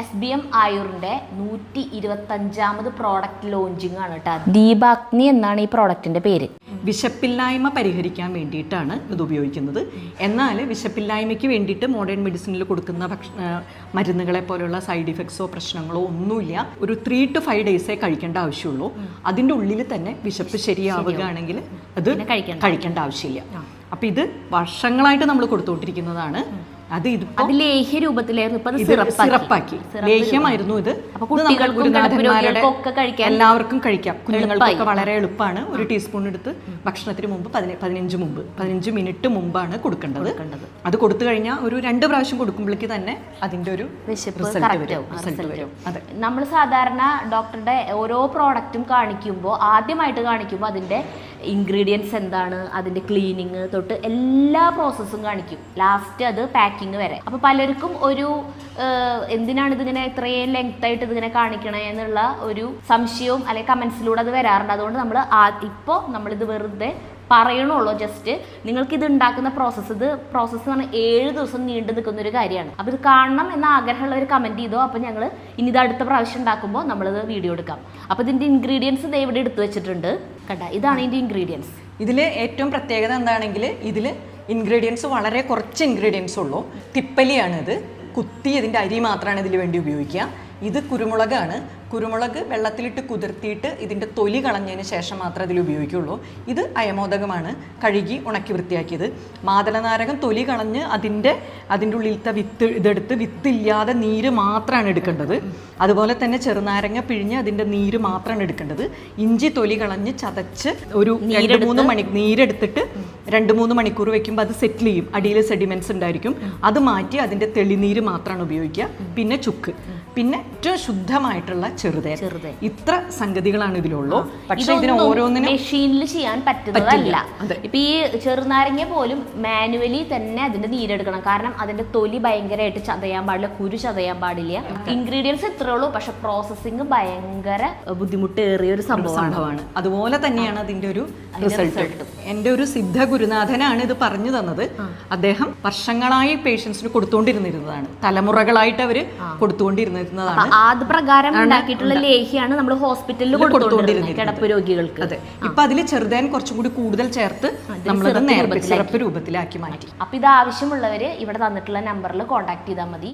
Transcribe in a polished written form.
SBM ആയുറിന്റെ 125ാമത് product launching ആണ് കേട്ടോ. ദീപാഗ്നി എന്നാണ് ഈ പ്രോഡക്റ്റിന്റെ പേര്. വിശപ്പില്ലായ്മ പരിഹരിക്കാൻ വേണ്ടിയിട്ടാണ് ഇത് ഉപയോഗിക്കുന്നത്. എന്നാൽ വിശപ്പില്ലായ്മയ്ക്ക് വേണ്ടിയിട്ട് മോഡേൺ മെഡിസിനിൽ കൊടുക്കുന്ന മരുന്നുകളെ പോലെയുള്ള സൈഡ് ഇഫക്ട്സോ പ്രശ്നങ്ങളോ ഒന്നുമില്ല. ഒരു 3 to 5 ഡേയ്സേ കഴിക്കേണ്ട ആവശ്യമുള്ളൂ. അതിൻ്റെ ഉള്ളിൽ തന്നെ വിശപ്പ് ശരിയാവുകയാണെങ്കിൽ അത് കഴിക്കേണ്ട ആവശ്യമില്ല. അപ്പം ഇത് വർഷങ്ങളായിട്ട് നമ്മൾ കൊടുത്തുകൊണ്ടിരിക്കുന്നതാണ്. അത് ലേഹ്യ രൂപത്തിലായിരുന്നു, സിറപ്പാക്കി ലേഹ്യമായിരുന്നു ഇത്. ഗുരുനാഥന്മാരുടെ എല്ലാവർക്കും കഴിക്കാം, കുഞ്ഞുങ്ങൾക്കൊക്കെ വളരെ എളുപ്പമാണ്. ഒരു ടീസ്പൂൺ എടുത്ത് ഭക്ഷണത്തിന് മുമ്പ് 15 മിനിറ്റ് മുമ്പാണ് കൊടുക്കേണ്ടത്. അത് കൊടുത്തു കഴിഞ്ഞാൽ ഒരു 2 പ്രാവശ്യം കൊടുക്കുമ്പോഴേക്ക് തന്നെ അതിന്റെ ഒരു റിസൾട്ട് വരും. നമ്മൾ സാധാരണ ഡോക്ടറുടെ ഓരോ പ്രോഡക്റ്റും ആദ്യമായിട്ട് കാണിക്കുമ്പോൾ അതിന്റെ ഇൻഗ്രീഡിയൻസ് എന്താണ്, അതിന്റെ ക്ലീനിങ് തൊട്ട് എല്ലാ പ്രോസസ്സും കാണിക്കും. ലാസ്റ്റ് അത് പാക്കിങ് വരെ. അപ്പോൾ പലർക്കും ഒരു എന്തിനാണ് ഇതിങ്ങനെ ഇത്രയും ലെങ്ത് ആയിട്ട് ഇതിങ്ങനെ കാണിക്കണേ എന്നുള്ള ഒരു സംശയവും അല്ലെങ്കിൽ കമന്റ്സിലൂടെ അത് വരാറുണ്ട്. അതുകൊണ്ട് ഇപ്പോൾ നമ്മളിത് വെറുതെ പറയണുള്ളൂ. ജസ്റ്റ് നിങ്ങൾക്ക് ഇത് ഉണ്ടാക്കുന്ന പ്രോസസ്സ് എന്ന് പറഞ്ഞാൽ 7 ദിവസം നീണ്ടു നിൽക്കുന്ന ഒരു കാര്യമാണ്. അപ്പോൾ ഇത് കാണണം എന്ന ആഗ്രഹമുള്ളവർ കമന്റ് ചെയ്തോ. അപ്പോൾ ഞങ്ങൾ ഇനി ഇത് അടുത്ത പ്രാവശ്യം ഉണ്ടാക്കുമ്പോൾ നമ്മളിത് വീഡിയോ എടുക്കാം. അപ്പോൾ ഇതിന്റെ ഇൻഗ്രീഡിയൻസ് ഇത് ഇവിടെ എടുത്തു വെച്ചിട്ടുണ്ട് കേട്ടോ. ഇതാണ് ഇതിന്റെ ഇൻഗ്രീഡിയൻസ്. ഇതിൽ ഏറ്റവും പ്രത്യേകത എന്താണെങ്കിൽ ഇതിൽ ഇൻഗ്രീഡിയൻസ് വളരെ കുറച്ച് ഇൻഗ്രീഡിയൻസ് ഉള്ളൂ. തിപ്പലിയാണ് ഇത്. ഇതിൻ്റെ അരി മാത്രമാണ് ഇതിൽ വേണ്ടി ഉപയോഗിക്കുക. ഇത് കുരുമുളകാണ്. കുരുമുളക് വെള്ളത്തിലിട്ട് കുതിർത്തിയിട്ട് ഇതിൻ്റെ തൊലി കളഞ്ഞതിന് ശേഷം മാത്രമേ ഇതിൽ ഉപയോഗിക്കുകയുള്ളൂ. ഇത് അയമോദകമാണ്, കഴുകി ഉണക്കി വൃത്തിയാക്കിയത്. മാതളനാരകം തൊലി കളഞ്ഞ് അതിൻ്റെ ഉള്ളിലത്തെ ഇതെടുത്ത് വിത്തില്ലാതെ നീര് മാത്രമാണ് എടുക്കേണ്ടത്. അതുപോലെ തന്നെ ചെറുനാരങ്ങ പിഴിഞ്ഞ് അതിൻ്റെ നീര് മാത്രമാണ് എടുക്കേണ്ടത്. ഇഞ്ചി തൊലി കളഞ്ഞ് ചതച്ച് ഒരു 2-3 മണി നീരെടുത്തിട്ട് 2-3 മണിക്കൂർ വെക്കുമ്പോൾ അത് സെറ്റിൽ ചെയ്യും. അടിയിൽ സെഡിമെന്റ്സ് ഉണ്ടായിരിക്കും. അത് മാറ്റി അതിൻ്റെ തെളിനീര് മാത്രമാണ് ഉപയോഗിക്കുക. പിന്നെ ചുക്ക്, പിന്നെ ഏറ്റവും ശുദ്ധമായിട്ടുള്ള ചെറുതേൻ. ഇത്ര സംഗതികളാണ് ഇതിലുള്ളൂ. പക്ഷെ ഇതിന് ഓരോന്നിനും മെഷീനിൽ ചെയ്യാൻ പറ്റുന്നതല്ല. ഇപ്പൊ ഈ ചെറുനാരങ്ങ പോലും മാനുവലി തന്നെ അതിന്റെ നീരെടുക്കണം. കാരണം അതിന്റെ തൊലി ഭയങ്കരമായിട്ട് ചതയാൻ പാടില്ല, കുരു ചതയാൻ പാടില്ല. ഇൻഗ്രീഡിയൻസ് ഇത്രേ ഉള്ളൂ. പക്ഷെ പ്രോസസ്സിങ് ഭയങ്കര ബുദ്ധിമുട്ടേറിയ ഒരു സംഭവമാണ്. അതുപോലെ തന്നെയാണ് അതിന്റെ ഒരു റിസൾട്ട്. എൻ്റെ ഒരു സിദ്ധ ഗുരുനാഥനാണ് ഇത് പറഞ്ഞു തന്നത്. അദ്ദേഹം വർഷങ്ങളായി പേഷ്യൻസിന് കൊടുത്തുകൊണ്ടിരുന്നതാണ്. തലമുറകളായിട്ട് അവര് കൊടുത്തുകൊണ്ടിരുന്നതാണ്. അത് പ്രകാരം ഉണ്ടാക്കിയിട്ടുള്ള ലേഹ്യാണ് നമ്മൾ ഹോസ്പിറ്റലിൽ കൊടുത്തുകൊണ്ടിരുന്നത് കിടപ്പ് രോഗികൾക്ക്. അതെ. ഇപ്പൊ അതിൽ ചെറുതേൻ കുറച്ചും കൂടി കൂടുതൽ ചേർത്ത് നമ്മളത് സിറപ്പ് രൂപത്തിലാക്കി മാറ്റി. അപ്പൊ ഇത് ആവശ്യമുള്ളവര് ഇവിടെ തന്നിട്ടുള്ള നമ്പറിൽ കോൺടാക്ട് ചെയ്താൽ മതി.